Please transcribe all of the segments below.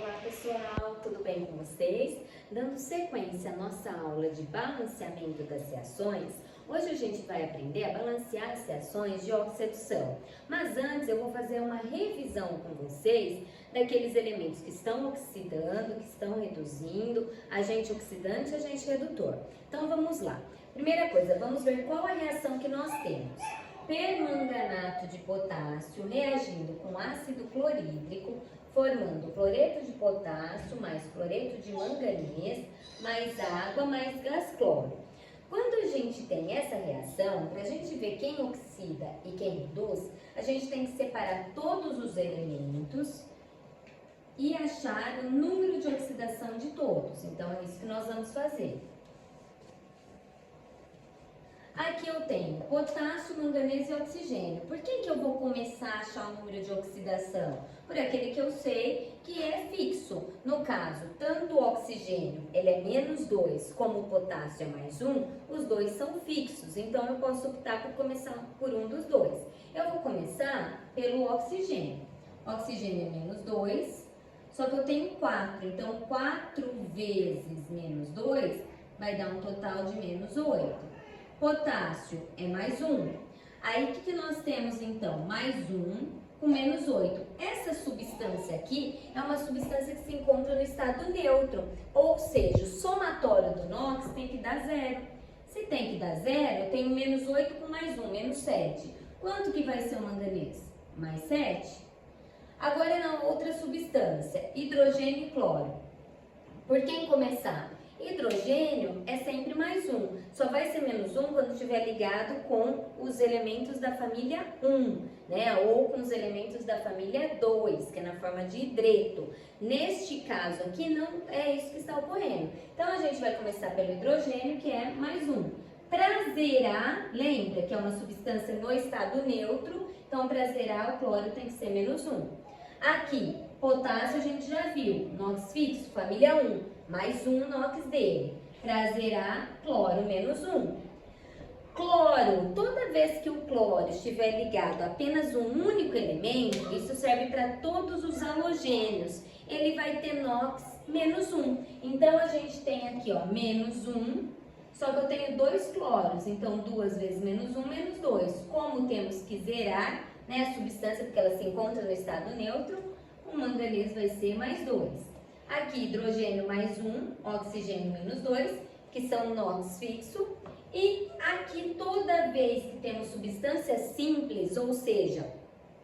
Olá pessoal, tudo bem com vocês? Dando sequência à nossa aula de balanceamento das reações, hoje a gente vai aprender a balancear as reações de oxidação. Mas antes eu vou fazer uma revisão com vocês daqueles elementos que estão oxidando, que estão reduzindo, agente oxidante e agente redutor. Então vamos lá. Primeira coisa, vamos ver qual a reação que nós temos. Permanganato de potássio reagindo com ácido clorídrico, formando cloreto de potássio mais cloreto de manganês, mais água, mais gás cloro. Quando a gente tem essa reação, para a gente ver quem oxida e quem reduz, a gente tem que separar todos os elementos e achar o número de oxidação de todos. Então, é isso que nós vamos fazer. Aqui eu tenho potássio, manganês e oxigênio. Por que eu vou começar a achar o número de oxidação? Por aquele que eu sei que é fixo. No caso, tanto o oxigênio, ele é menos 2, como o potássio é mais 1, os dois são fixos. Então, eu posso optar por começar por um dos dois. Eu vou começar pelo oxigênio. Oxigênio é menos 2, só que eu tenho 4. Então, 4 vezes menos 2 vai dar um total de menos 8. Potássio é mais 1. Aí, o que nós temos, então? Mais 1 com menos 8. Essa substância aqui é uma substância que se encontra no estado neutro. Ou seja, o somatório do NOx tem que dar 0. Se tem que dar 0, eu tenho menos 8 com mais 1, menos 7. Quanto que vai ser o manganês? Mais 7. Agora, na outra substância, hidrogênio e cloro. Por quem começar? Hidrogênio é sempre mais 1, só vai ser menos 1 quando estiver ligado com os elementos da família 1, né? Ou com os elementos da família 2, que é na forma de hidreto. Neste caso aqui, não é isso que está ocorrendo. Então, a gente vai começar pelo hidrogênio, que é mais 1. Para zerar, lembra que é uma substância no estado neutro, então para zerar o cloro tem que ser menos 1. Aqui, potássio a gente já viu, NOx fixo, família 1. Mais 1 NOx dele. Para zerar, cloro menos 1. Cloro, toda vez que o cloro estiver ligado a apenas um único elemento, isso serve para todos os halogênios. Ele vai ter NOx menos 1. Então, a gente tem aqui, ó, menos 1, só que eu tenho 2 cloros. Então, 2 vezes menos 1, menos 2. Como temos que zerar, né, a substância, porque ela se encontra no estado neutro, o manganês vai ser mais 2. Aqui, hidrogênio mais 1, oxigênio menos 2, que são NOx fixo. E aqui, toda vez que temos substância simples, ou seja,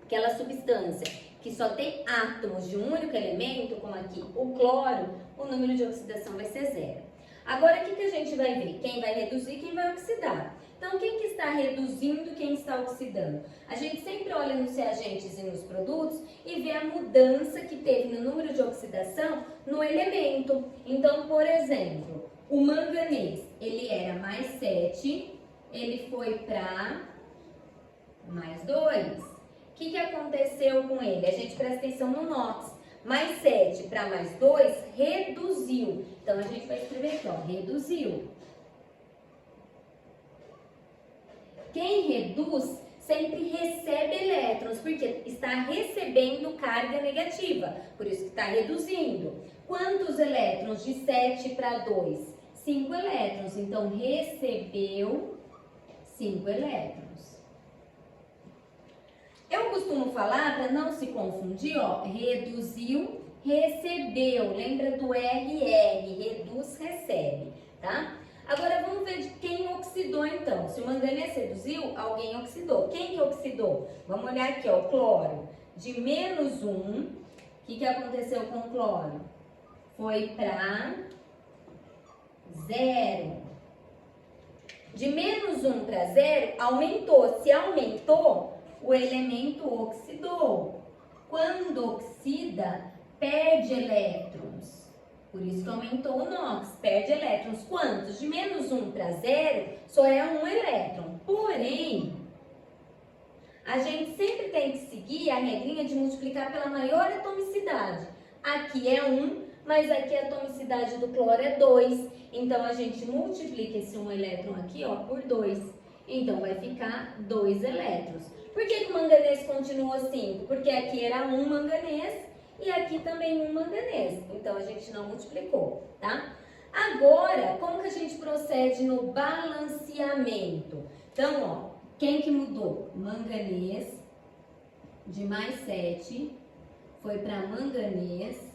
aquela substância que só tem átomos de um único elemento, como aqui o cloro, o número de oxidação vai ser 0. Agora, o que a gente vai ver? Quem vai reduzir e quem vai oxidar. Então, quem que está reduzindo, quem está oxidando? A gente sempre olha nos reagentes e nos produtos e vê a mudança que teve no número de oxidação no elemento. Então, por exemplo, o manganês, ele era mais 7, ele foi para mais 2. O que aconteceu com ele? A gente presta atenção no NOx. Mais 7 para mais 2, reduziu. Então, a gente vai escrever aqui, ó, reduziu. Quem reduz sempre recebe elétrons, porque está recebendo carga negativa, por isso que está reduzindo. Quantos elétrons de 7 para 2? 5 elétrons, então recebeu 5 elétrons. Eu costumo falar, para não se confundir, ó, reduziu, recebeu, lembra do RR, reduz, recebe, tá? Agora, vamos ver de quem oxidou, então. Se o manganês reduziu, alguém oxidou. Quem que oxidou? Vamos olhar aqui, ó, o cloro. De menos 1, o que aconteceu com o cloro? Foi para 0. De menos 1 para 0, aumentou. Se aumentou, o elemento oxidou. Quando oxida, perde elétrons. Por isso que aumentou o NOx, perde elétrons. Quantos? De menos 1 para 0, só é 1 elétron. Porém, a gente sempre tem que seguir a regrinha de multiplicar pela maior atomicidade. Aqui é 1, mas aqui a atomicidade do cloro é 2. Então, a gente multiplica esse 1 elétron aqui, ó, por 2. Então, vai ficar 2 elétrons. Por que o manganês continua 5? Porque aqui era 1 manganês e aqui também um manganês. Então, a gente não multiplicou, tá? Agora, como que a gente procede no balanceamento? Então, ó, quem que mudou? Manganês de mais 7 foi para manganês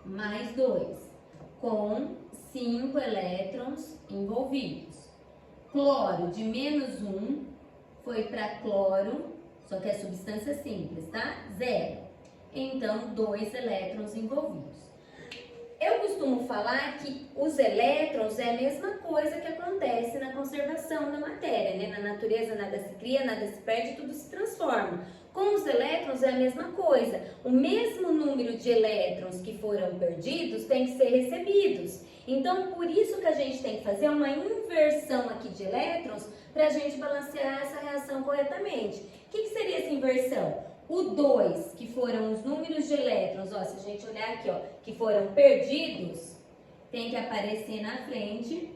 mais 2, com 5 elétrons envolvidos. Cloro de menos 1 foi para cloro, só que é substância simples, tá? 0. Então, 2 elétrons envolvidos. Eu costumo falar que os elétrons é a mesma coisa que acontece na conservação da matéria, né? Na natureza nada se cria, nada se perde, tudo se transforma. Com os elétrons é a mesma coisa. O mesmo número de elétrons que foram perdidos tem que ser recebidos. Então, por isso que a gente tem que fazer uma inversão aqui de elétrons para a gente balancear essa reação corretamente. O que seria essa inversão? O 2, que foram os números de elétrons, ó, se a gente olhar aqui, ó, que foram perdidos, tem que aparecer na frente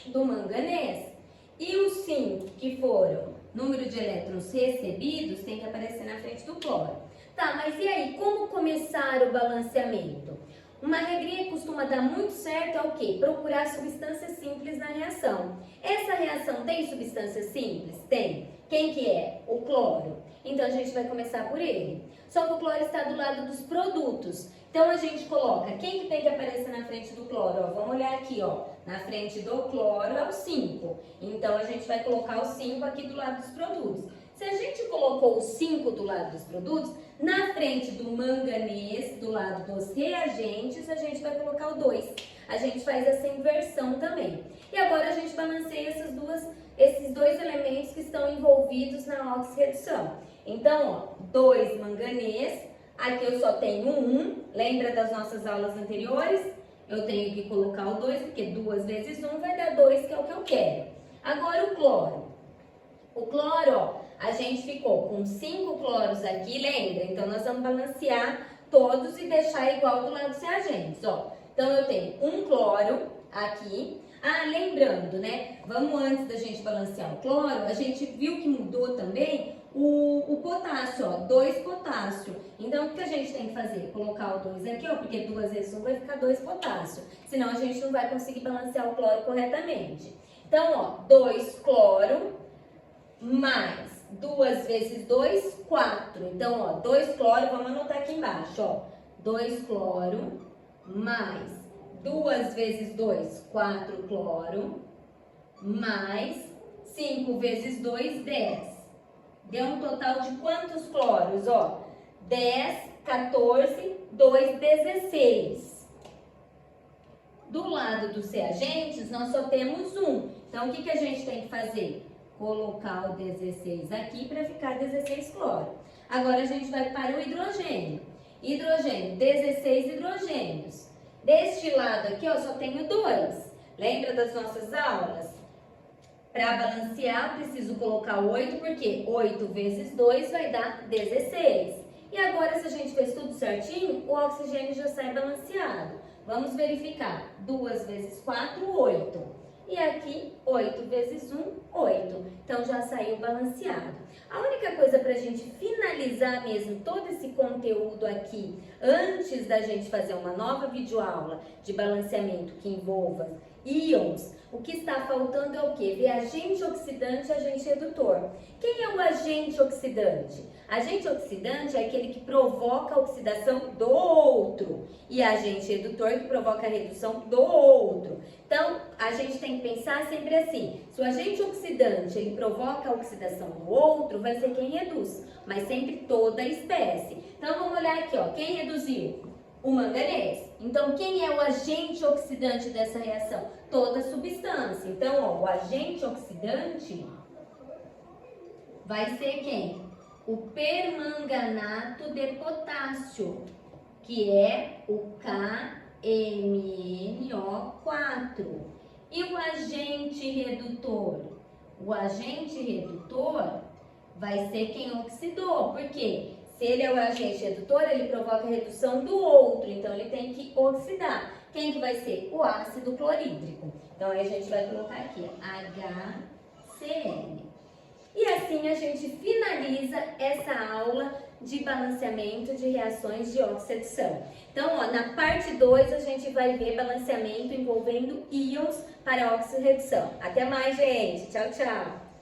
do manganês. E os 5, que foram número de elétrons recebidos, tem que aparecer na frente do cloro. Tá, mas e aí, como começar o balanceamento? Uma regrinha que costuma dar muito certo é o quê? Procurar substâncias simples na reação. Essa reação tem substância simples? Tem. Quem que é? O cloro. Então, a gente vai começar por ele. Só que o cloro está do lado dos produtos. Então, a gente coloca, quem que tem que aparecer na frente do cloro? Ó, vamos olhar aqui, ó. Na frente do cloro é o 5. Então, a gente vai colocar o 5 aqui do lado dos produtos. Se a gente colocou o 5 do lado dos produtos, na frente do manganês, do lado dos reagentes, a gente vai colocar o 2. A gente faz essa inversão também. E agora a gente balanceia esses dois elementos que estão envolvidos na oxirredução. Então, ó, 2 manganês, aqui eu só tenho 1, lembra das nossas aulas anteriores? Eu tenho que colocar o 2, porque 2 vezes 1 vai dar 2, que é o que eu quero. Agora o cloro. O cloro, ó, a gente ficou com 5 cloros aqui, lembra? Então, nós vamos balancear todos e deixar igual do lado dos reagentes, ó. Então, eu tenho um cloro aqui. Ah, lembrando, né? Vamos antes da gente balancear o cloro, a gente viu que mudou também o potássio, ó, 2 potássio. Então, o que a gente tem que fazer? Colocar o 2 aqui, ó, porque 2 vezes 1 vai ficar 2 potássio. Senão, a gente não vai conseguir balancear o cloro corretamente. Então, ó, 2 cloro mais 2 vezes 2, 4. Então, ó, 2 cloro, vamos anotar aqui embaixo, ó. 2 cloro mais 2 vezes 2, 4 cloro, mais 5 vezes 2, 10. Deu um total de quantos cloros? Ó, 10, 14, 2, 16. Do lado dos reagentes, nós só temos um. Então, o que a gente tem que fazer? Colocar o 16 aqui para ficar 16 cloro. Agora, a gente vai para o hidrogênio. Hidrogênio, 16 hidrogênios. Deste lado aqui, ó, só tenho 2. Lembra das nossas aulas? Para balancear, preciso colocar 8, porque 8 vezes 2 vai dar 16. E agora, se a gente fez tudo certinho, o oxigênio já sai balanceado. Vamos verificar. 2 vezes 4, 8. E aqui, 8 vezes 1, 8. Então, já saiu balanceado. A única coisa para a gente finalizar mesmo todo esse conteúdo aqui, antes da gente fazer uma nova videoaula de balanceamento que envolva íons, o que está faltando é o quê? Ver agente oxidante e agente redutor. Quem é o agente oxidante? Agente oxidante é aquele que provoca a oxidação do outro. E agente redutor que provoca a redução do outro. Então, a gente tem que pensar sempre assim. Se o agente oxidante ele provoca a oxidação do outro, vai ser quem reduz. Mas sempre toda a espécie. Então, vamos olhar aqui, ó. Quem reduzir? O manganês. Então, quem é o agente oxidante dessa reação? Toda substância. Então, ó, o agente oxidante vai ser quem? O permanganato de potássio, que é o KMnO4. E o agente redutor? O agente redutor vai ser quem oxidou. Por quê? Se ele é o agente redutor, ele provoca a redução do outro, então ele tem que oxidar. Quem que vai ser? O ácido clorídrico. Então, aí a gente vai colocar aqui, HCl. E assim a gente finaliza essa aula de balanceamento de reações de oxidação. Então, ó, na parte 2 a gente vai ver balanceamento envolvendo íons para oxirredução. Até mais, gente. Tchau, tchau.